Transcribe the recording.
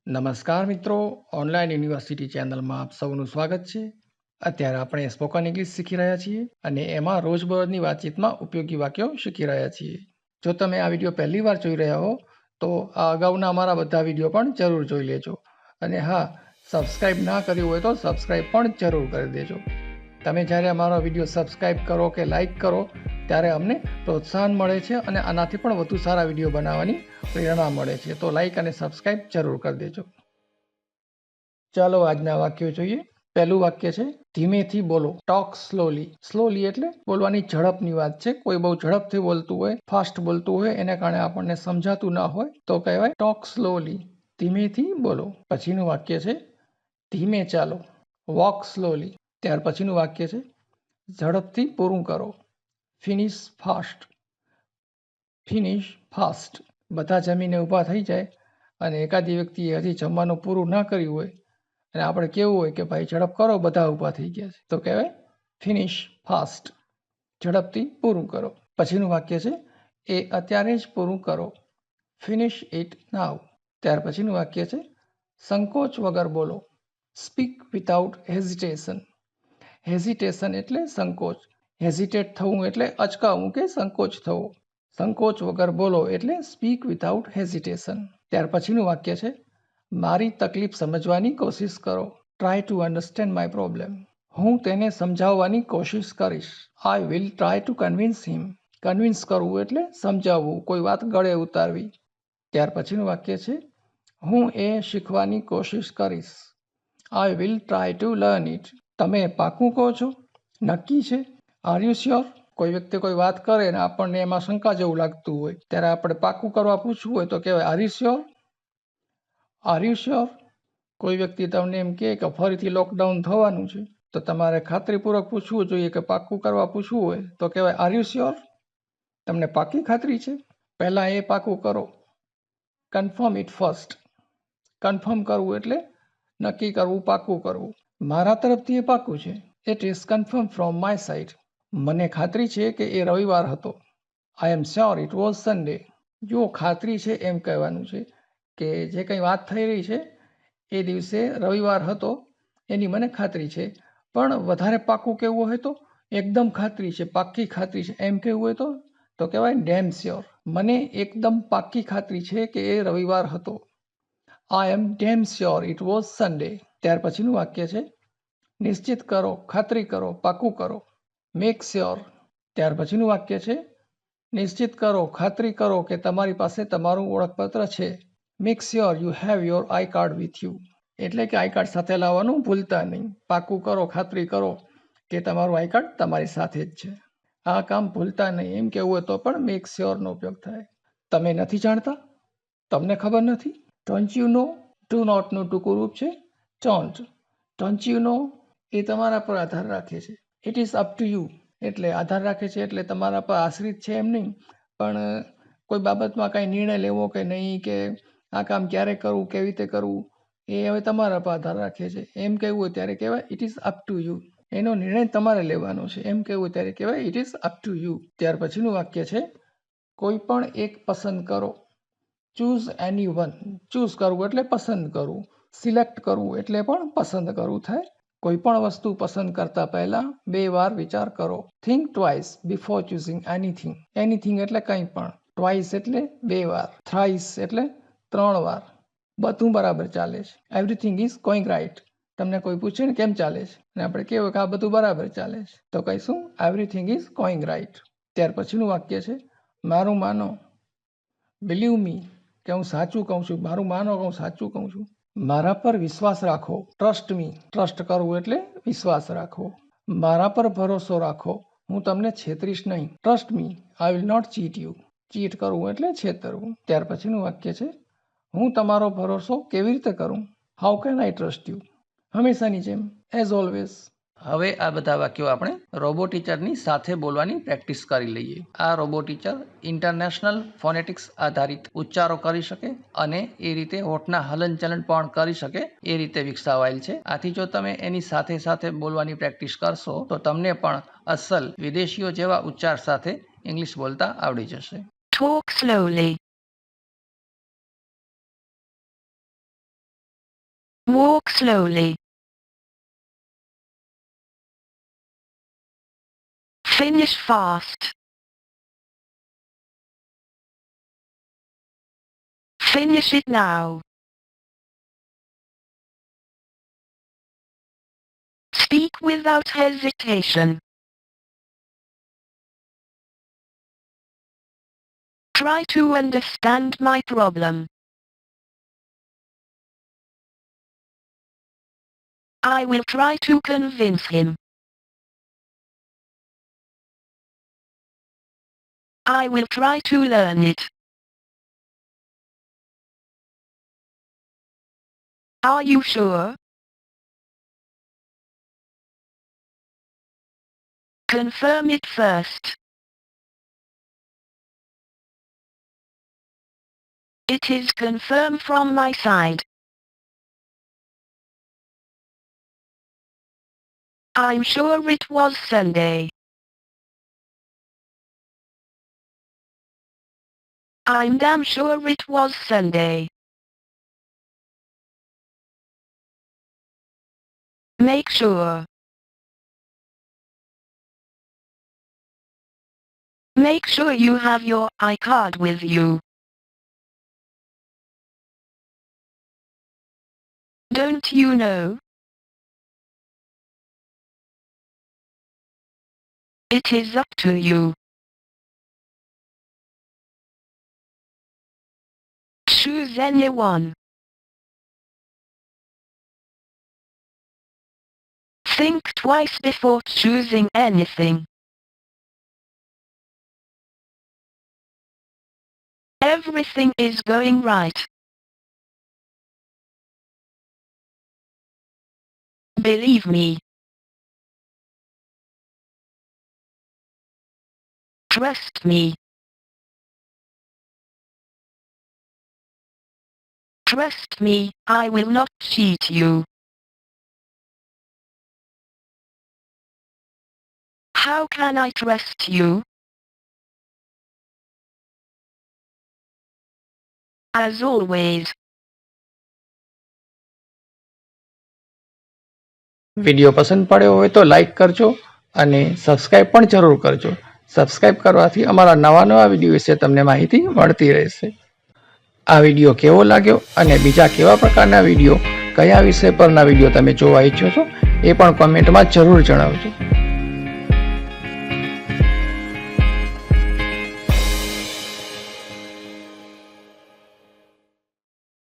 નમસ્કાર મિત્રો, online university ચેનલમાં આપ સૌનું સ્વાગત છે. અત્યારે આપણે સ્પોકન ઇંગ્લિશ શીખી રહ્યા છીએ અને એમાં રોજબરોજની વાતચીતમાં ઉપયોગી વાક્યો શીખી રહ્યા છીએ. જો તમે આ વિડીયો પહેલી વાર જોઈ રહ્યા હો તો આ અગાઉના અમારા બધા વિડીયો પણ જરૂર જોઈ લેજો. અને હા, સબસ્ક્રાઈબ ના કર્યું હોય તો સબસ્ક્રાઈબ પણ જરૂર કરી દેજો. તમે જ્યારે અમારો વિડીયો સબસ્ક્રાઈબ કરો કે લાઈક કરો ત્યારે અમને પ્રોત્સાહન મળે છે અને આનાથી પણ વધુ સારા વિડીયો બનાવવાની પ્રેરણા મળે છે. તો લાઈક અને સબસ્ક્રાઈબ જરૂર કરી દેજો. ચાલો આજના વાક્યો જોઈએ. પહેલું વાક્ય છે ધીમેથી બોલો, ટોક સ્લોલી. સ્લોલી એટલે બોલવાની ઝડપની વાત છે. કોઈ બહુ ઝડપથી બોલતું હોય, ફાસ્ટ બોલતું હોય, એને કારણે આપણને સમજાતું ના હોય તો કહેવાય ટોક સ્લોલી, ધીમેથી બોલો. પછીનું વાક્ય છે ધીમે ચાલો, વોક સ્લોલી. ત્યાર પછીનું વાક્ય છે ઝડપથી પૂરું કરો, ફિનિશ ફાસ્ટ. Finish fast. બધા જમીને ઊભા થઈ જાય અને એકાદી વ્યક્તિએ હજી જમવાનું પૂરું ના કર્યું હોય અને આપણે કેવું હોય કે ભાઈ ઝડપ કરો, બધા ઊભા થઈ ગયા છે, તો કહેવાય ફિનિશ ફાસ્ટ, ઝડપથી પૂરું કરો. પછીનું વાક્ય છે એ અત્યારે જ પૂરું કરો, ફિનિશ ઇટ નાવ. ત્યાર પછીનું વાક્ય છે સંકોચ વગર બોલો, સ્પીક વિથઆઉટ હેઝિટેશન. હેઝિટેશન એટલે સંકોચ, હેઝિટેટ થવું એટલે અચકાવું કે સંકોચ થવો. સંકોચ વગર બોલો એટલે સ્પીક વિથઆઉટ હેઝિટેશન. ત્યાર પછીનું વાક્ય છે મારી તકલીફ સમજવાની કોશિશ કરો, try to understand my problem. હું તેને સમજાવવાની કોશિશ કરીશ, I will try to convince him. Convince કરવું એટલે સમજાવવું, કોઈ વાત ગળે ઉતારવી. ત્યાર પછીનું વાક્ય છે હું એ શીખવાની કોશિશ કરીશ, I will try to learn it. તમે પાકું કહો છો, નક્કી છે, આર યુ શ્યોર. કોઈ વ્યક્તિ કોઈ વાત કરે ને આપણને એમાં શંકા જેવું લાગતું હોય ત્યારે આપણે પાકું કરવા પૂછવું હોય તો કહેવાય are you sure, are you sure. કોઈ વ્યક્તિ તમને એમ કહે કે ફરીથી લોકડાઉન થવાનું છે તો તમારે ખાતરીપૂર્વક પૂછવું જોઈએ કે પાકું કરવા પૂછવું હોય તો કહેવાય આર યુ શ્યોર. તમને પાકી ખાતરી છે, પહેલાં એ પાકું કરો, કન્ફર્મ ઇટ ફર્સ્ટ. કન્ફર્મ કરવું એટલે નક્કી કરવું, પાકું કરવું. મારા તરફથી એ પાકું છે, it is confirm from my side. મને ખાતરી છે કે એ રવિવાર હતો, I am sure it was Sunday. જો ખાતરી છે એમ કહેવાનું છે કે જે કંઈ વાત થઈ રહી છે એ દિવસે રવિવાર હતો એની મને ખાતરી છે. પણ વધારે પાકું કહેવું હોય તો એકદમ ખાતરી છે, પાક્કી ખાતરી છે એમ કહેવું હોય તો કહેવાય ડેમ શ્યોર. મને એકદમ પાક્કી ખાતરી છે કે એ રવિવાર હતો, I am damn sure it was Sunday. ત્યાર પછીનું વાક્ય છે નિશ્ચિત કરો, ખાતરી કરો, પાકું કરો, મેક શ્યોર. ત્યાર પછીનું વાક્ય છે નિશ્ચિત કરો, ખાતરી કરો કે તમારી પાસે તમારું ઓળખપત્ર છે, make sure you have your I card with you. એટલે કે આઈ કાર્ડ સાથે લાવવાનું ભૂલતા નહીં. પાકું કરો, ખાતરી કરો કે તમારું આઈ કાર્ડ તમારી સાથે જ છે, આ કામ ભૂલતા નહીં એમ કહેવું હોય તો પણ મેક શ્યોરનો ઉપયોગ થાય. તમે નથી જાણતા, તમને ખબર નથી. ડોન્ટ યુ નો, ડુ નોટનું ટૂંકું રૂપ છે ડોન્ટ. ડોન્ટ યુ નો એ તમારા પર આધાર રાખે છે, it is up to you એટલે આધાર રાખે છે એટલે તમારા પર આશ્રિત છે એમ નહીં, પણ કોઈ બાબતમાં કાંઈ નિર્ણય લેવો કે નહીં, કે આ કામ ક્યારે કરવું, કેવી રીતે કરવું, એ હવે તમારા પર આધાર રાખે છે એમ કહેવું હોય ત્યારે કહેવાય it is up to you. એનો નિર્ણય તમારે લેવાનો છે એમ કહેવું હોય ત્યારે કહેવાય it is up to you. ત્યાર પછીનું વાક્ય છે કોઈ પણ એક પસંદ કરો, ચૂઝ એની વન. ચૂઝ કરવું એટલે પસંદ કરવું, સિલેક્ટ કરવું એટલે પણ પસંદ કરવું થાય. કોઈ પણ વસ્તુ પસંદ કરતા પહેલા 2 વાર વિચાર કરો, think twice before choosing anything. Anything એટલે કંઈ પણ, ટ્વાઇસ એટલે 2 વાર, થ્રાઇસ એટલે 3 વાર. બધું બરાબર ચાલે છે, એવરીથિંગ ઇઝ ગોઈંગ રાઇટ. તમને કોઈ પૂછે ને કેમ ચાલે છે અને આપણે કહેવું કે આ બધું બરાબર ચાલે છે તો કહીશું એવરીથિંગ ઇઝ ગોઈંગ રાઇટ. ત્યાર પછીનું વાક્ય છે મારું માનો, બિલીવ મી, કે હું સાચું કહું છું, મારું માનો કે હું સાચું કહું છું. મારા પર વિશ્વાસ રાખો, ટ્રસ્ટ મી. ટ્રસ્ટ કરવું એટલે વિશ્વાસ રાખવો. મારા પર ભરોસો રાખો, હું તમને છેતરીશ નહીં, trust me, I will not cheat you. Cheat કરવું એટલે છેતરવું. ત્યાર પછીનું વાક્ય છે હું તમારો ભરોસો કેવી રીતે કરું, how can I trust you. હંમેશાની જેમ, એઝ ઓલવેઝ. હવે આ બધા વાક્યો આપણે રોબો ટીચરની સાથે બોલવાની પ્રેક્ટિસ કરી લઈએ. આ રોબો ટીચર ઇન્ટરનેશનલ ફોનેટિક્સ આધારિત ઉચ્ચારો કરી શકે અને એ રીતે હોઠના હલનચલન પણ કરી શકે એ રીતે વિકસાવાયેલ છે. આથી જો તમે એની સાથે સાથે બોલવાની પ્રેક્ટિસ કરશો તો તમને પણ અસલ વિદેશીઓ જેવા ઉચ્ચાર સાથે ઇંગ્લિશ બોલતા આવડી જશે. Talk slowly. Walk slowly. Finish fast. Finish it now. Speak without hesitation. Try to understand my problem. I will try to convince him. I will try to learn it. Are you sure? Confirm it first. It is confirmed from my side. I'm sure it was Sunday. I'm damn sure it was Sunday. Make sure. Make sure you have your iCard with you. Don't you know? It is up to you. Choose anyone. Think twice before choosing anything. Everything is going right. Believe me. Trust me. Trust me, I will not cheat you. How can I trust you? As always. Video પસંદ પડ્યો હોય તો like કરજો અને subscribe પણ જરૂર કરજો. Subscribe કરવાથી અમારા નવા વિડીયો વિશે તમને માહિતી મળતી રહેશે. આ વિડીયો કેવો લાગ્યો અને બીજા કેવા પ્રકારના વિડીયો, કયા વિષય પરના વિડીયો તમે જોવા ઈચ્છો છો એ પણ કોમેન્ટમાં જરૂર જણાવજો.